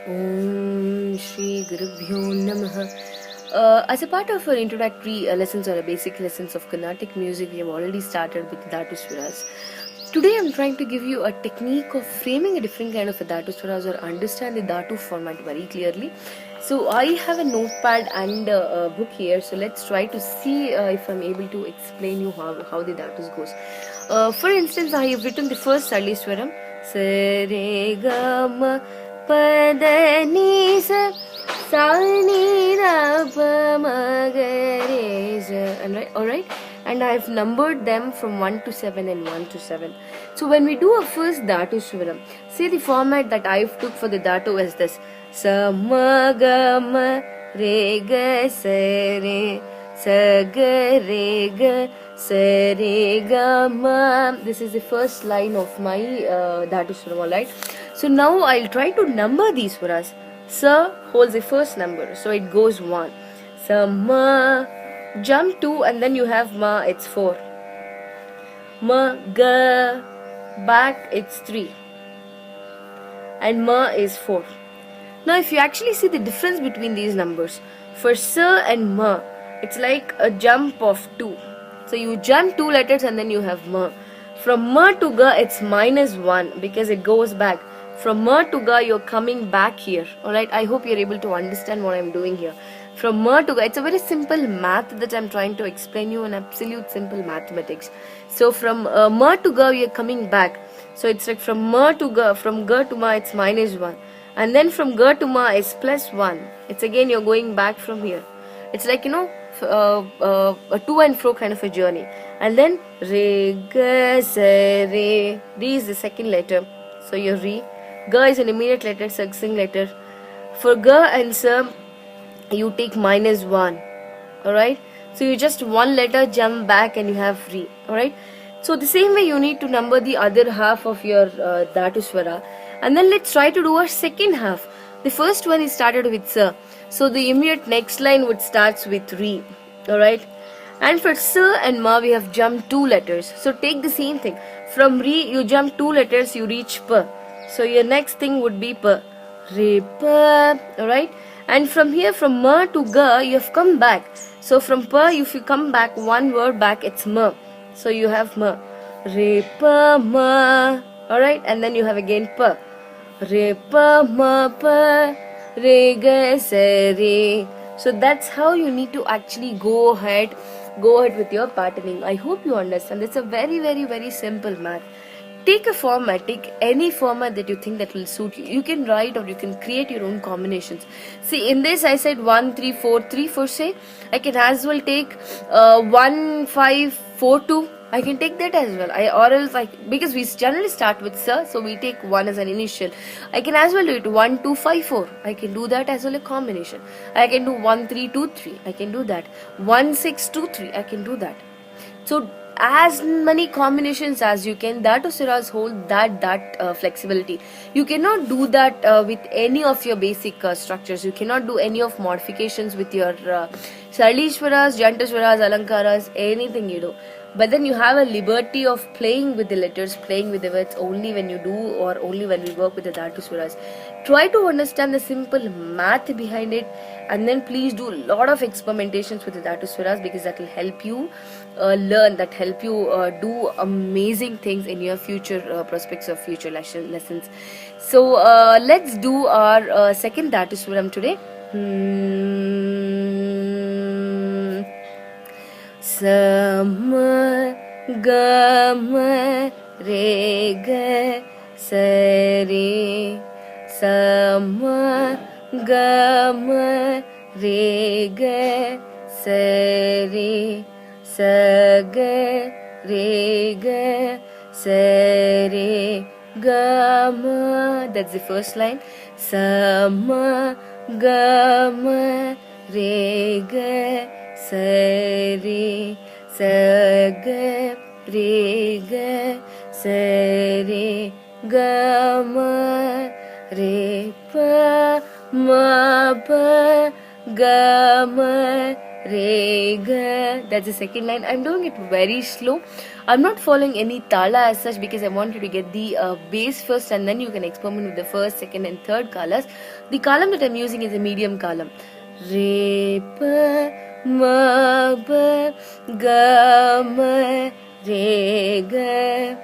Om Shri Gurubhyo Namaha. As a part of our introductory lessons or a basic lessons of Carnatic music, we have already started with Dhatu Swaras. Today I'm trying to give you a technique of framing a different kind of a Dhatu Swaras or understand the Dhatu format very clearly. So I have a notepad and a book here, so let's try to see if I'm able to explain you how the Dhatus goes. For instance, I have written the first Salishwaram. Sa re ga ma pa da ni sa sa ni ra pa ma ga re sa. Alright? And I have numbered them from 1 to 7 and 1 to 7. So when we do a first Dhatu Swaram, see the format that I've took for the Dhatu is this. Sa ma ga ma re ga sa re sa ga re ga sa re ga ma. This is the first line of my Dhatu Swaram, alright? So now I'll try to number these swaras. Sa holds the first number, so it goes 1. Sa ma, jump 2 and then you have ma, it's 4. Ma, ga, back it's 3. And ma is 4. Now if you actually see the difference between these numbers, for sa and ma, it's like a jump of 2. So you jump 2 letters and then you have ma. From ma to ga it's -1 because it goes back. From ma to ga you're coming back here. Alright, I hope you're able to understand what I'm doing here. From ma to ga, it's a very simple math that I'm trying to explain you, an absolute simple mathematics. So from ma to ga you're coming back. So it's like from ma to ga, from ga to ma it's -1. And then from ga to ma is +1. It's again you're going back from here. It's like, a to and fro kind of a journey. And then re, ga, sa, re. Re is the second letter. So your re. Ga is an immediate letter, succinct letter. For ga and sa, you take -1. Alright? So you just one letter jump back and you have re. Alright? So the same way you need to number the other half of your Dhatu Swara. And then let's try to do our second half. The first one is started with sa. So the immediate next line would starts with re. Alright? And for sa and ma we have jumped 2 letters. So take the same thing. From re you jump 2 letters, you reach pa. So your next thing would be pa. Re pa. Alright? And from here, from ma to ga, you have come back. So from pa, if you come back one word back, it's ma. So you have ma. Re pa ma. Alright? And then you have again pa. Re pa ma pa. Re ga sa re. So that's how you need to actually go ahead with your patterning. I hope you understand. It's a very, very, very simple math. Take a format, take any format that you think that will suit you. You can write or you can create your own combinations. See, in this I said 1 3 4 3 for say. I can as well take 1 5 4 2. I can take that as well. Or else because we generally start with sa, so we take 1 as an initial. I can as well do it 1 2 5 4. I can do that as well a combination. I can do 1 3 2 3. I can do that. 1 6 2 3. I can do that. So as many combinations as you can. Dhatu Swaras hold that flexibility. You cannot do that with any of your basic structures. You cannot do any of modifications with your Sarlishwaras, Jantaswaras, Alankaras, anything you do. But then you have a liberty of playing with the letters, playing with the words only when you do or only when we work with the Dhatu Swaras. Try to understand the simple math behind it, and then please do a lot of experimentations with the Dhatu Swaras because that will help you learn, that help you do amazing things in your future prospects of future lessons. So let's do our second Dhatu Swaram today. Sa ma ga ma re ga sa re. Sa ma ga ma re ga sa re. Sa ga re ga sa re ga ma. That's the first line. Sa ma ga ma re ga sa re. Sa ga re ga sa re ga ma. Re pa ma pa ga ma re ga. That's the second line. I'm doing it very slow. I'm not following any tala as such because I want you to get the bass first, and then you can experiment with the first, second, and third kalas. The kalam that I'm using is a medium kalam. Re pa ma pa ga ma re ga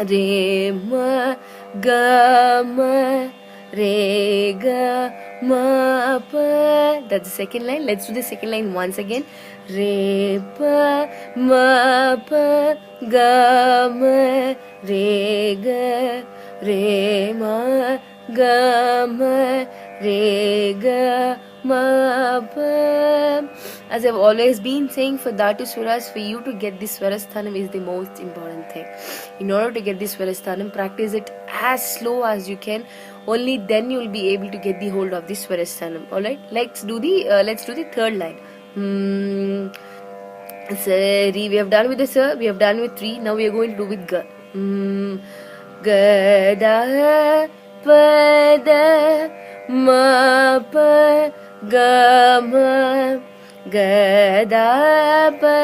re ma ga ma re ga ma pa. That's the second line. Let's do the second line once again. Re pa ma pa ga ma re ga re ma ga ma re ga ma pa. As I've always been saying, for Dhatu Swaras, for you to get this Swarasthanam is the most important thing. In order to get this Swarasthanam, practice it as slow as you can. Only then you will be able to get the hold of this Swarasthanam. Alright, let's do the third line. Sari, we have done with the sir, we have done with 3. Now we are going to do with ga. Ga da pa da ma pa ga ma ga da pa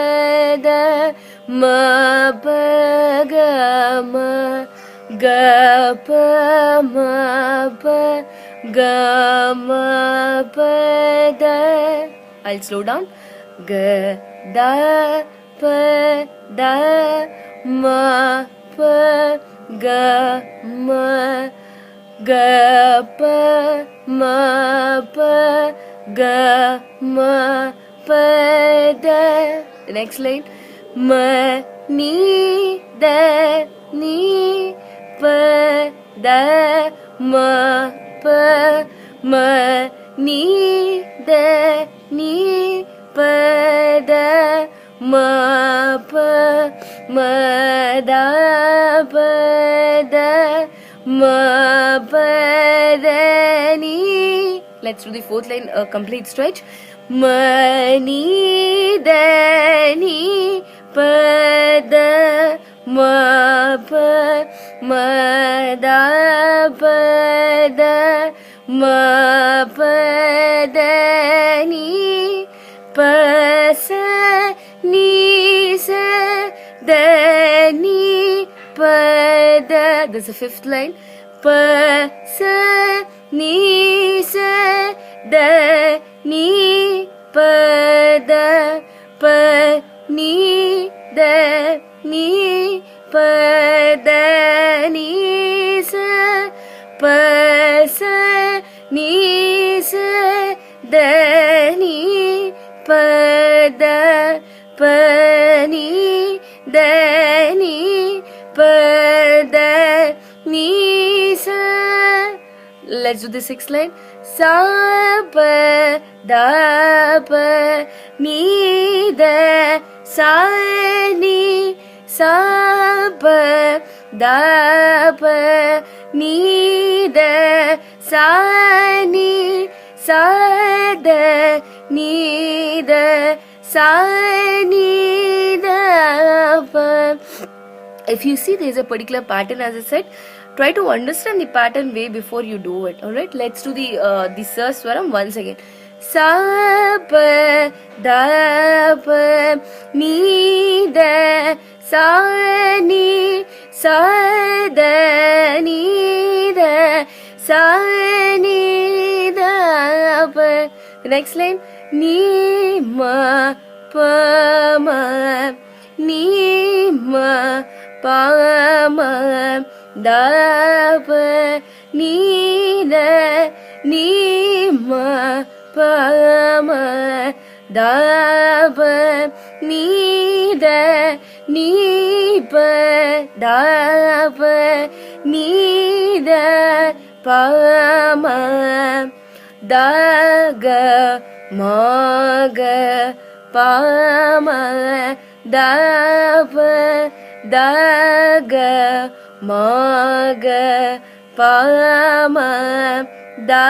da ma pa ga ma ga pa ma pa ga ma pa da. I'll slow down. Ga da pa da ma pa ga ma ga pa ma pa ga ma pa da. The next line. Ma ni da ni pa da ma pa ma ni da ni pa da ma pa ma da pa da ma pa da ni. Let's do the fourth line, a complete stretch. Ma ni da ni pa da ma pa ma da pa da ma pa da ni pa sa ni sa da ni pa da. That's the fifth line. Pa sa ni sa da ni pa da pa ni da ni pa da ni sa pa sa ni sa da ni pa da pa ni da ni pa da ni sa. Let's do the sixth line. Sa pa da pa ni da sa ni sa pa da pa ni da sa ni sa da ni da sa ni da pa. If you see there is a particular pattern, as I said, try to understand the pattern way before you do it. Alright, let's do the sa swaram once again. Sa pa da pa ni da sa ni sa da ni da sa ni da pa. The next line. Ni ma pa ma ni ma pa ma da pa ni da ni ma pa ma da pa ni da ni pa da pa ni da pa ma da ga ma ga pa ma da pa da ga ma ga pa ma da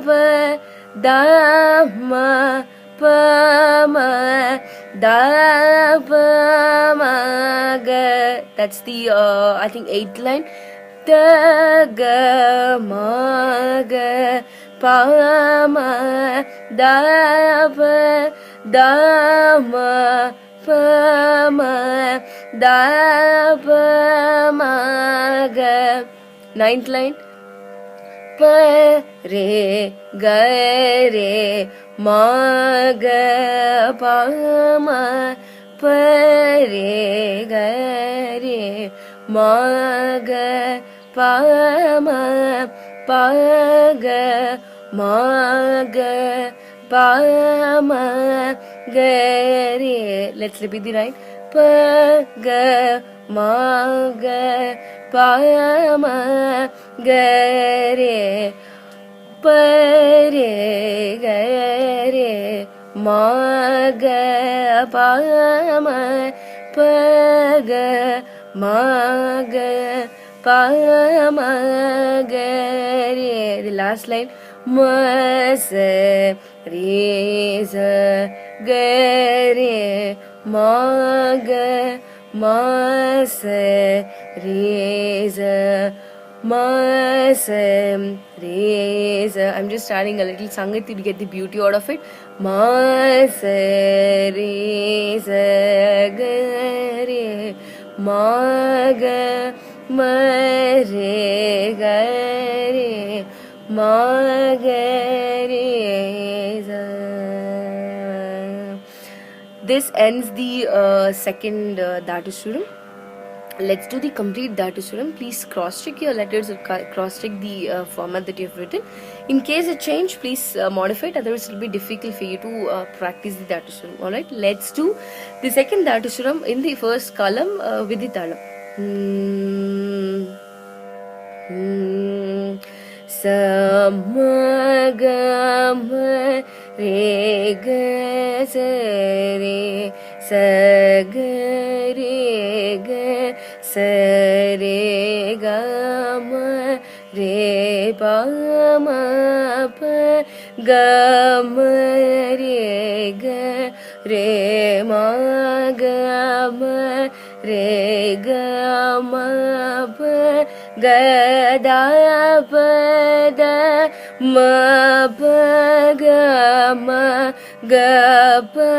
pa da ma pa ma da pa ma ga. That's the I think 8th line. Da ga ma ga pa ma da pa da ma pa ma da pa ma ga. Ninth line. Pa re ga re ma ga pa ma pa re ga re ma ga pa ma pa ga ma ga pa ma ga re. Let's repeat the line. Pa ga ma ga pa ma ga re pa re ga re ma ga pa ma pa ga ma ga pa ma ga re. The last line. Ma sa re sa ga re ma ga ma sa re sa ma sa re sa. I'm just adding a little sangati to get the beauty out of it. Ma sa re sa ga re ma ga ma re ga re ma ga re sa. This ends the second Dhatu Swaram. Let's do the complete Dhatu Swaram. Please cross-check your letters or cross-check the format that you have written. In case it change, please modify it. Otherwise, it will be difficult for you to practice the Dhatu Swaram. Alright, let's do the second Dhatu Swaram in the first column with the Talam. Sa ma ga ma re ga sa re sa ga re ga sa re ga ma re pa ma pa ga ma re ga re ma ga ma re ga ma pa ga da pa da ma pa ga ma ga pa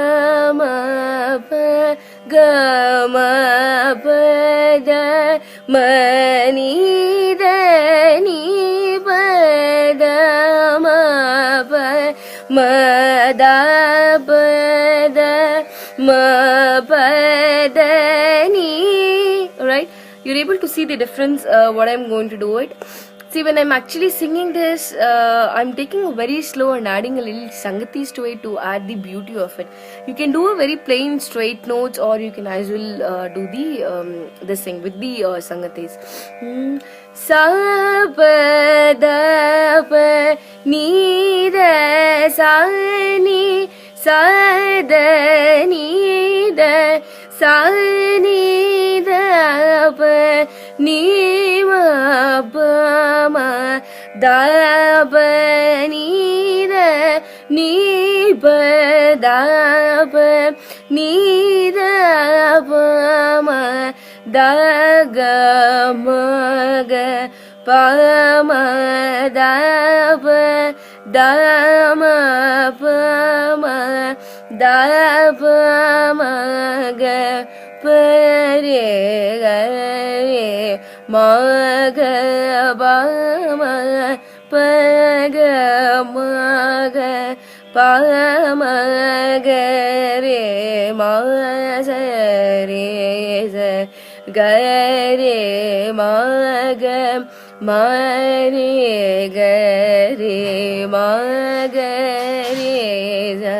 ma pa ga ma pa da ma ni da ni pa da ma pa ma da pa da ma pa da ni. Alright, you're able to see the difference what I'm going to do it. See, when I'm actually singing this, I'm taking a very slow and adding a little sangatis to it to add the beauty of it. You can do a very plain straight notes, or you can as well do the this thing with the sangatis. Sa pa da pa ni da sa ni sa da ni da sa ni da pa ni ma pa ma da pa ni da ni pa da pa ni da pa ma da ga ma ga pa ma da pa da ma pa ma da pa ma ga pa re ga re ma ga pa ma pa ga ma ga pa ma ga re ma sa re sa ga re ma ga ma re ga re ma ga re sa.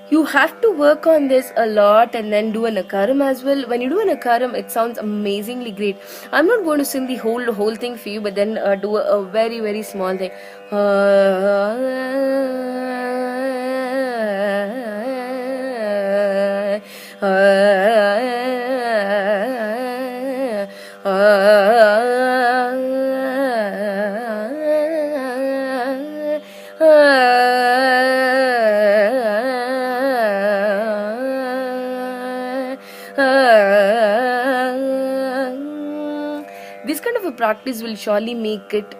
You have to work on this a lot and then do an akaram as well. When you do an akaram, it sounds amazingly great. I'm not going to sing the whole thing for you, but then do a very, very small thing. This kind of a practice will surely make it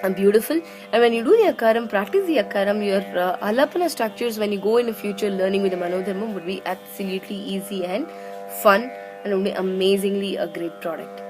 and beautiful. And when you do the akaram, practice the akaram, your alapana structures when you go in the future learning with the manodharmam would be absolutely easy and fun, and would be amazingly a great product.